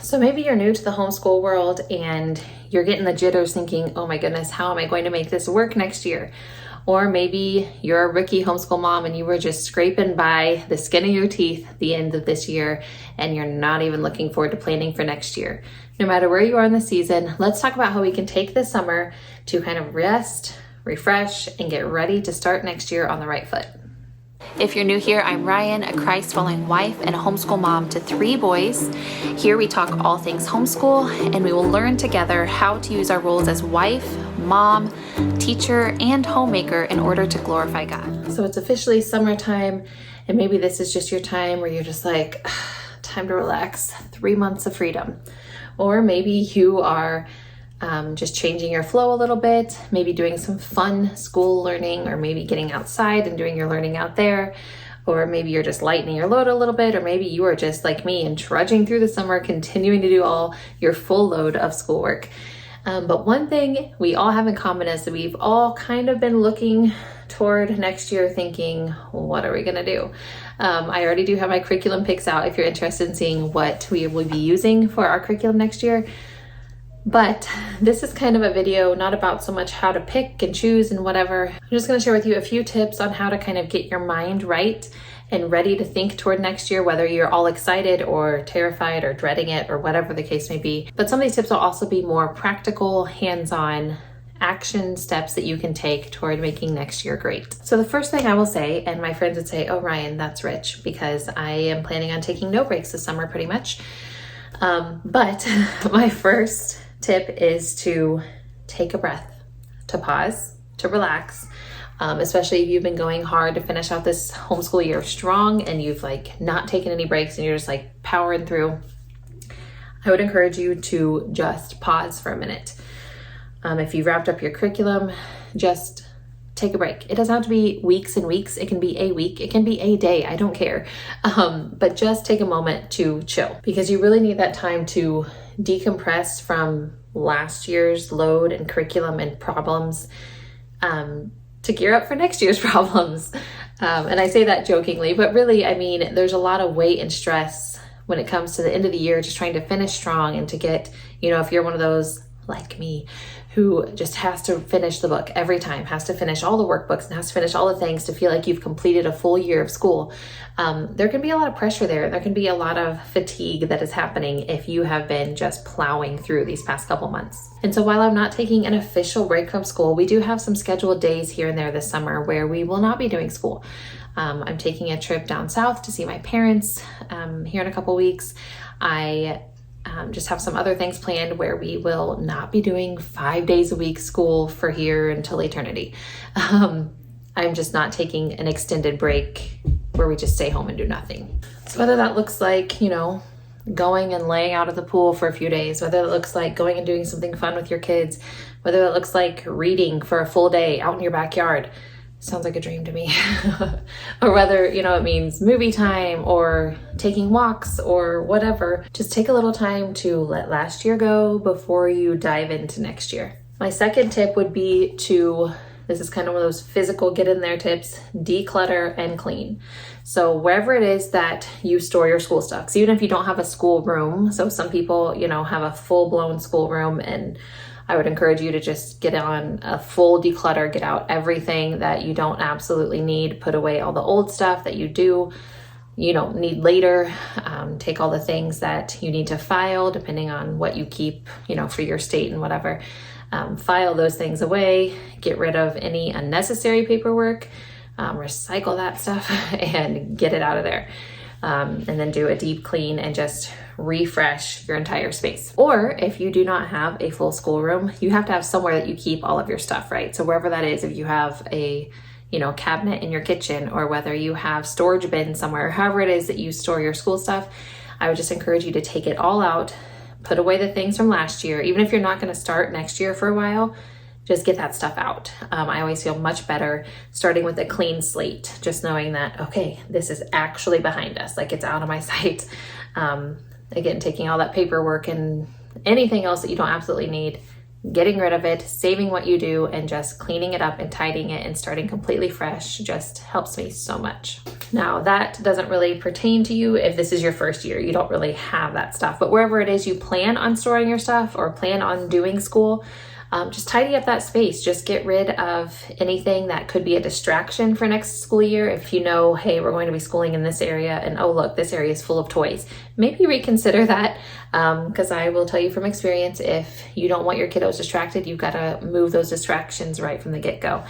So maybe you're new to the homeschool world and you're getting the jitters thinking, oh my goodness, how am I going to make this work next year? Or maybe you're a rookie homeschool mom and you were just scraping by the skin of your teeth at the end of this year and you're not even looking forward to planning for next year. No matter where you are in the season, let's talk about how we can take this summer to kind of rest, refresh, and get ready to start next year on the right foot. If you're new here, I'm Rian, a Christ-following wife and a homeschool mom to 3 boys. Here we talk all things homeschool, and we will learn together how to use our roles as wife, mom, teacher, and homemaker in order to glorify God. So it's officially summertime, and maybe this is just your time where you're just like, time to relax, 3 months of freedom. Or maybe you are just changing your flow a little bit, maybe doing some fun school learning, or maybe getting outside and doing your learning out there, or maybe you're just lightening your load a little bit, or maybe you are just like me and trudging through the summer, continuing to do all your full load of schoolwork. But one thing we all have in common is that we've all kind of been looking toward next year thinking, what are we gonna do? I already do have my curriculum picks out if you're interested in seeing what we will be using for our curriculum next year. But this is kind of a video not about so much how to pick and choose and whatever. I'm just going to share with you a few tips on how to kind of get your mind right and ready to think toward next year, whether you're all excited or terrified or dreading it or whatever the case may be. But some of these tips will also be more practical, hands-on action steps that you can take toward making next year great. So the first thing I will say, and my friends would say, oh, Rian, that's rich, because I am planning on taking no breaks this summer pretty much. But my first tip is to take a breath, to pause, to relax, especially if you've been going hard to finish out this homeschool year strong and you've like not taken any breaks and you're just like powering through. I would encourage you to just pause for a minute. If you've wrapped up your curriculum, just take a break. It doesn't have to be weeks and weeks. It can be a week. It can be a day. I don't care. But just take a moment to chill, because you really need that time to decompress from last year's load and curriculum and problems to gear up for next year's problems. And I say that jokingly, but really, I mean, there's a lot of weight and stress when it comes to the end of the year, just trying to finish strong and to get, if you're one of those like me who just has to finish the book every time, has to finish all the workbooks and has to finish all the things to feel like you've completed a full year of school. There can be a lot of pressure there. There can be a lot of fatigue that is happening if you have been just plowing through these past couple months. And so while I'm not taking an official break from school, we do have some scheduled days here and there this summer where we will not be doing school. I'm taking a trip down south to see my parents here in a couple weeks. I just have some other things planned where we will not be doing 5 days a week school for here until eternity. I'm just not taking an extended break where we just stay home and do nothing. So whether that looks like, going and laying out at the pool for a few days, whether it looks like going and doing something fun with your kids, whether it looks like reading for a full day out in your backyard, sounds like a dream to me. Or whether, it means movie time or taking walks or whatever. Just take a little time to let last year go before you dive into next year. My second tip would be this is kind of one of those physical get in there tips, declutter and clean. So wherever it is that you store your school stuff, so even if you don't have a school room, so some people, have a full blown school room, and I would encourage you to just get on a full declutter, get out everything that you don't absolutely need, put away all the old stuff that you don't need later, take all the things that you need to file, depending on what you keep, for your state and whatever, file those things away, get rid of any unnecessary paperwork, recycle that stuff and get it out of there. And then do a deep clean and just refresh your entire space. Or if you do not have a full schoolroom, you have to have somewhere that you keep all of your stuff, right? So wherever that is, if you have a cabinet in your kitchen, or whether you have storage bin somewhere, however it is that you store your school stuff, I would just encourage you to take it all out, put away the things from last year. Even if you're not going to start next year for a while, just get that stuff out. I always feel much better starting with a clean slate, just knowing that, okay, this is actually behind us, like it's out of my sight. Again, taking all that paperwork and anything else that you don't absolutely need, getting rid of it, saving what you do, and just cleaning it up and tidying it and starting completely fresh just helps me so much. Now, that doesn't really pertain to you if this is your first year. You don't really have that stuff, but wherever it is you plan on storing your stuff or plan on doing school, just tidy up that space. Just get rid of anything that could be a distraction for next school year. If you know, hey, we're going to be schooling in this area and oh, look, this area is full of toys. Maybe reconsider that, because I will tell you from experience, if you don't want your kiddos distracted, you've got to move those distractions right from the get-go.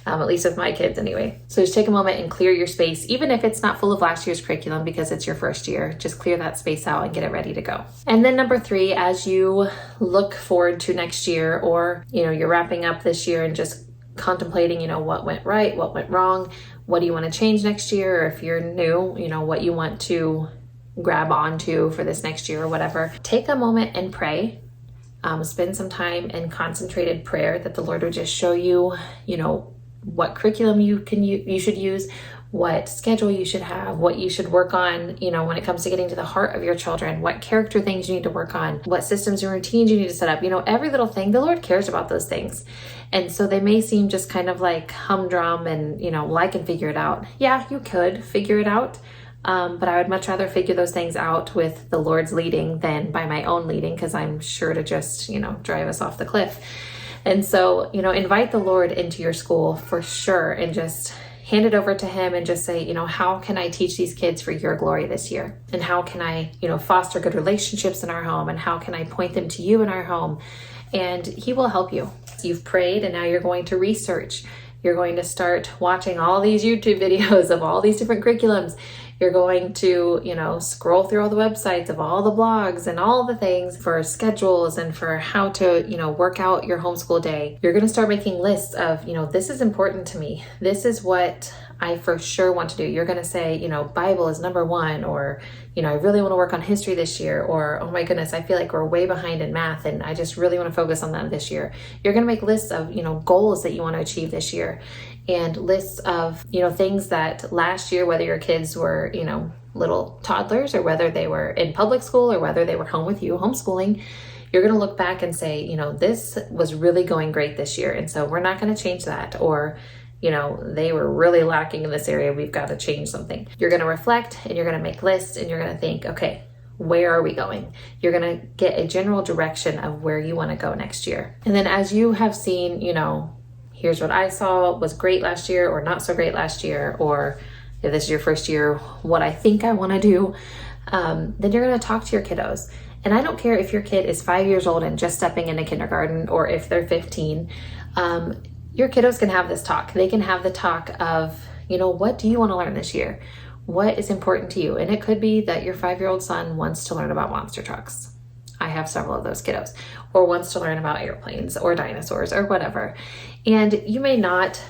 At least with my kids anyway. So just take a moment and clear your space, even if it's not full of last year's curriculum because it's your first year. Just clear that space out and get it ready to go. And then number 3, as you look forward to next year, or you're wrapping up this year and just contemplating, what went right, what went wrong, what do you want to change next year, or if you're new, what you want to grab onto for this next year or whatever. Take a moment and pray. Spend some time in concentrated prayer that the Lord would just show you, what curriculum you should use, what schedule you should have, what you should work on, when it comes to getting to the heart of your children, what character things you need to work on, what systems and routines you need to set up. Every little thing, the Lord cares about those things. And so they may seem just kind of like humdrum and, well, I can figure it out. Yeah, you could figure it out. But I would much rather figure those things out with the Lord's leading than by my own leading, because I'm sure to just, drive us off the cliff. And so, invite the Lord into your school for sure, and just hand it over to Him and just say, how can I teach these kids for your glory this year? And how can I, foster good relationships in our home? And how can I point them to you in our home? And He will help you. You've prayed, and now you're going to research. You're going to start watching all these YouTube videos of all these different curriculums. You're going to, scroll through all the websites of all the blogs and all the things for schedules and for how to, work out your homeschool day. You're going to start making lists of, this is important to me. This is what I for sure want to do. You're going to say, Bible is number 1, or, I really want to work on history this year, or, oh my goodness, I feel like we're way behind in math and I just really want to focus on that this year. You're going to make lists of, goals that you want to achieve this year, and lists of, things that last year, whether your kids were, little toddlers, or whether they were in public school, or whether they were home with you, homeschooling, you're going to look back and say, this was really going great this year. And so we're not going to change that. Or, they were really lacking in this area. We've got to change something. You're going to reflect, and you're going to make lists, and you're going to think, okay, where are we going? You're going to get a general direction of where you want to go next year. And then as you have seen, here's what I saw was great last year or not so great last year, or if this is your first year, what I think I want to do, then you're going to talk to your kiddos. And I don't care if your kid is 5 years old and just stepping into kindergarten, or if they're 15, your kiddos can have this talk. They can have the talk of, what do you want to learn this year? What is important to you? And it could be that your 5-year-old son wants to learn about monster trucks. I have several of those kiddos, or wants to learn about airplanes or dinosaurs or whatever. And you may not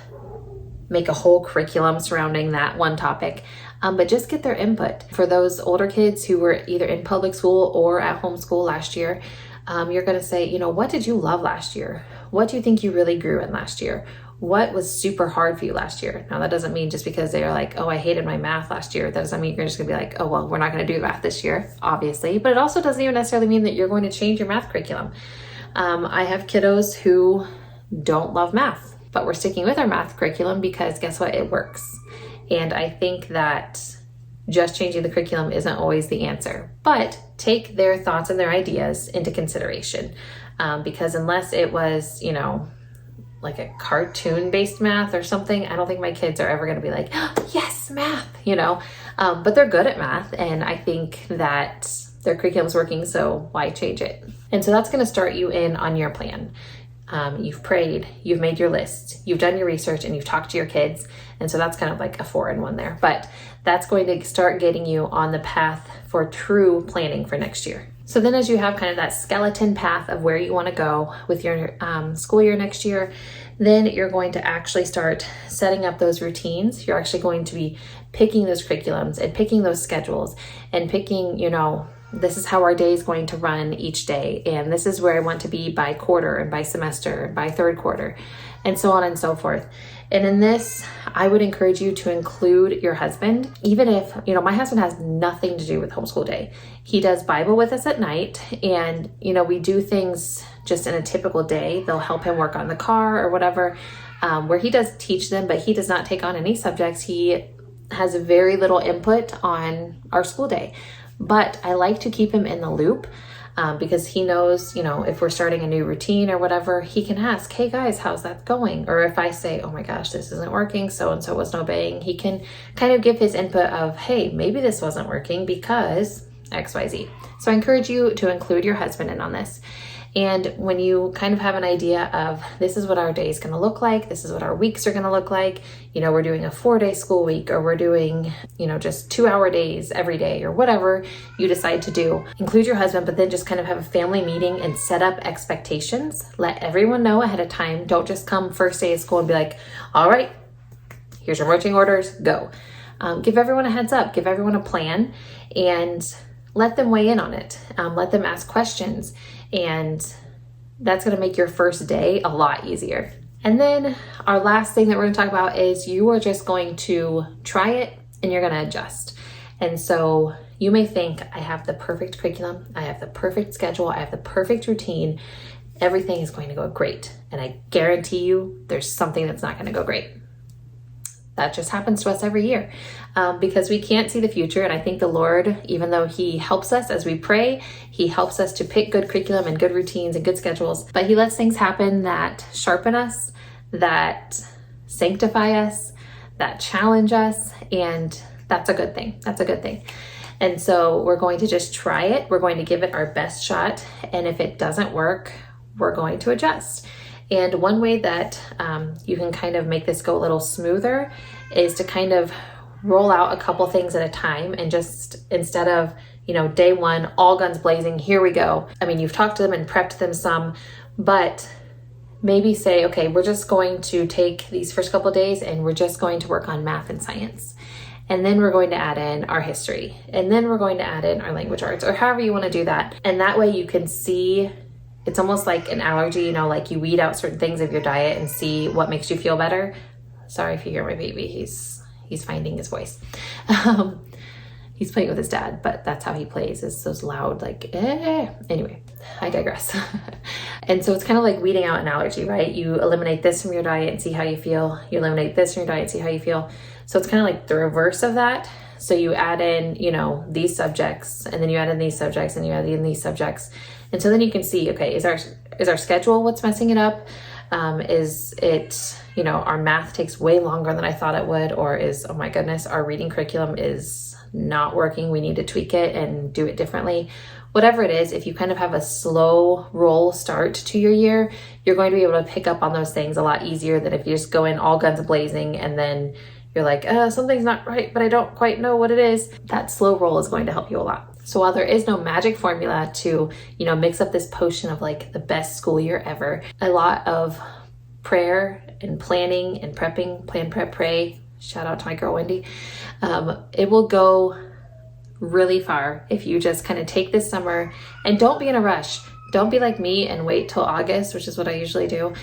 make a whole curriculum surrounding that one topic, but just get their input. For those older kids who were either in public school or at homeschool last year, you're going to say, what did you love last year? What do you think you really grew in last year? What was super hard for you last year? Now, that doesn't mean just because they're like, oh, I hated my math last year, that doesn't mean you're just going to be like, oh, well, we're not going to do math this year, obviously. But it also doesn't even necessarily mean that you're going to change your math curriculum. I have kiddos who don't love math, but we're sticking with our math curriculum because guess what? It works. And I think that just changing the curriculum isn't always the answer, but take their thoughts and their ideas into consideration. Because unless it was, like a cartoon-based math or something, I don't think my kids are ever going to be like, oh, yes, math, but they're good at math. And I think that their curriculum's working, so why change it? And so that's going to start you in on your plan. You've prayed, you've made your list, you've done your research, and you've talked to your kids. And so that's kind of like a 4-in-1 there, but that's going to start getting you on the path for true planning for next year. So then as you have kind of that skeleton path of where you want to go with your school year next year, then you're going to actually start setting up those routines. You're actually going to be picking those curriculums and picking those schedules and picking, this is how our day is going to run each day. And this is where I want to be by quarter and by semester and by third quarter and so on and so forth. And in this, I would encourage you to include your husband, even if, my husband has nothing to do with homeschool day. He does Bible with us at night, and, we do things just in a typical day. They'll help him work on the car or whatever, where he does teach them, but he does not take on any subjects. He has very little input on our school day, but I like to keep him in the loop. Because he knows, if we're starting a new routine or whatever, he can ask, hey guys, how's that going? Or if I say, oh my gosh, this isn't working, so-and-so wasn't obeying, he can kind of give his input of, hey, maybe this wasn't working because XYZ. So I encourage you to include your husband in on this. And when you kind of have an idea of this is what our day is going to look like, this is what our weeks are going to look like, we're doing a 4-day school week, or we're doing, just 2-hour days every day, or whatever you decide to do, include your husband, but then just kind of have a family meeting and set up expectations. Let everyone know ahead of time. Don't just come first day of school and be like, all right, here's your marching orders, go. Give everyone a heads up, give everyone a plan, and let them weigh in on it. Let them ask questions. And that's going to make your first day a lot easier. And then our last thing that we're going to talk about is you are just going to try it and you're going to adjust. And so you may think, I have the perfect curriculum, I have the perfect schedule, I have the perfect routine, everything is going to go great. And I guarantee you there's something that's not going to go great. That just happens to us every year because we can't see the future. And I think the Lord, even though he helps us as we pray, he helps us to pick good curriculum and good routines and good schedules, but he lets things happen that sharpen us, that sanctify us, that challenge us. And that's a good thing. That's a good thing. And so we're going to just try it. We're going to give it our best shot. And if it doesn't work, we're going to adjust. And one way that you can kind of make this go a little smoother is to kind of roll out a couple things at a time, and just instead of, day one, all guns blazing, here we go. I mean, you've talked to them and prepped them some, but maybe say, okay, we're just going to take these first couple of days and we're just going to work on math and science. And then we're going to add in our history. And then we're going to add in our language arts, or however you want to do that. And that way you can see. It's almost like an allergy, like you weed out certain things of your diet and see what makes you feel better. Sorry if you hear my baby, he's finding his voice. He's playing with his dad, but that's how he plays, is those loud, Anyway, I digress. And so it's kind of like weeding out an allergy, right? You eliminate this from your diet and see how you feel. You eliminate this from your diet and see how you feel. So it's kind of like the reverse of that. So you add in, these subjects, and then you add in these subjects, and you add in these subjects. And so then you can see, okay, is our schedule what's messing it up? Is it, our math takes way longer than I thought it would, or is, oh my goodness, our reading curriculum is not working. We need to tweak it and do it differently. Whatever it is, if you kind of have a slow roll start to your year, you're going to be able to pick up on those things a lot easier than if you just go in all guns blazing and then you're like, something's not right, but I don't quite know what it is. That slow roll is going to help you a lot. So while there is no magic formula to, mix up this potion of like the best school year ever, a lot of prayer and planning and prepping, plan, prep, pray, shout out to my girl, Wendy. It will go really far if you just kind of take this summer and don't be in a rush. Don't be like me and wait till August, which is what I usually do,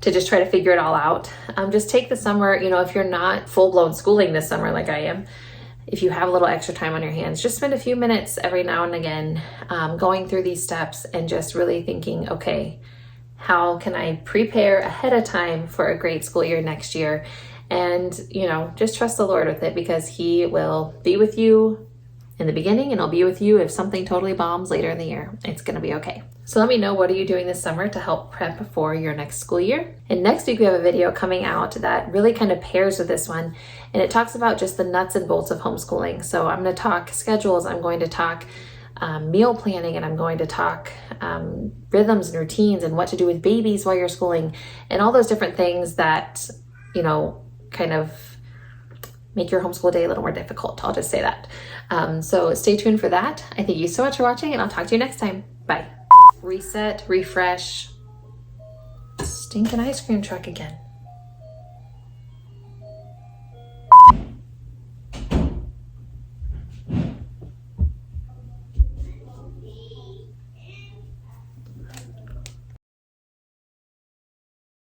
to just try to figure it all out. Just take the summer, if you're not full-blown schooling this summer like I am, if you have a little extra time on your hands, just spend a few minutes every now and again going through these steps and just really thinking, okay, how can I prepare ahead of time for a great school year next year? And, just trust the Lord with it, because he will be with you in the beginning and he'll be with you if something totally bombs later in the year. It's going to be okay. So let me know, what are you doing this summer to help prep for your next school year? And next week we have a video coming out that really kind of pairs with this one, and it talks about just the nuts and bolts of homeschooling. So I'm going to talk schedules, I'm going to talk meal planning, and I'm going to talk rhythms and routines and what to do with babies while you're schooling, and all those different things that, kind of make your homeschool day a little more difficult. I'll just say that. So stay tuned for that. I thank you so much for watching, and I'll talk to you next time. Bye. Reset, refresh, stinking ice cream truck again.